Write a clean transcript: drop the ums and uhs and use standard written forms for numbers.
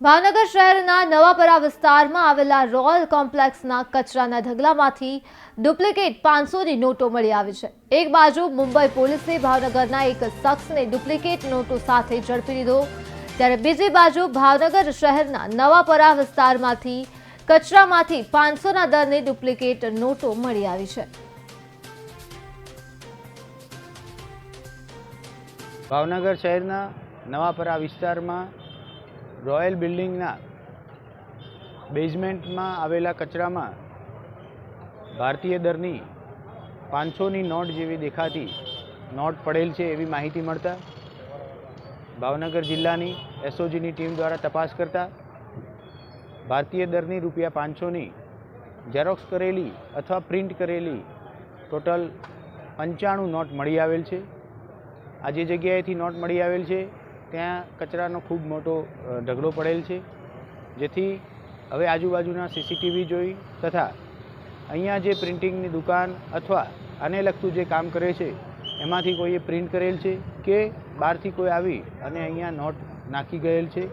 ભાવનગર શહેરના નવાપરા વિસ્તારમાં આવેલા રોયલ કોમ્પ્લેક્સના કચરાના ઢગલામાંથી ડુપ્લિકેટ 500ની નોટો મળી આવી છે। એક બાજુ મુંબઈ પોલીસે ભાવનગરના એક શખ્સને ડુપ્લિકેટ નોટો સાથે ઝડપી લીધો, ત્યારે બીજી બાજુ ભાવનગર શહેરના નવાપરા વિસ્તારમાંથી કચરામાંથી 500ના દરની ડુપ્લિકેટ નોટો મળી આવી છે। ભાવનગર શહેરના નવાપરા વિસ્તારમાં રોયલ બિલ્ડિંગના બેઝમેન્ટમાં આવેલા કચરામાં ભારતીય દરની 500ની નોટ જેવી દેખાતી નોટ પડેલ છે એવી માહિતી મળતા ભાવનગર જિલ્લાની એસઓજીની ટીમ દ્વારા તપાસ કરતા ભારતીય દરની રૂપિયા 500ની ઝેરોક્સ કરેલી અથવા પ્રિન્ટ કરેલી ટોટલ 95 નોટ મળી આવેલ છે। આ જે જગ્યાએથી નોટ મળી આવેલ છે ત્યાં કચરાનો ખૂબ મોટો ઢગલો પડેલ છે, જેથી હવે આજુબાજુના સીસીટીવી જોઈ તથા અહીંયા જે પ્રિન્ટિંગની દુકાન અથવા આને લગતું જે કામ કરે છે એમાંથી કોઈએ પ્રિન્ટ કરેલ છે કે બહારથી કોઈ આવી અને અહીંયા નોટ નાખી ગયેલ છે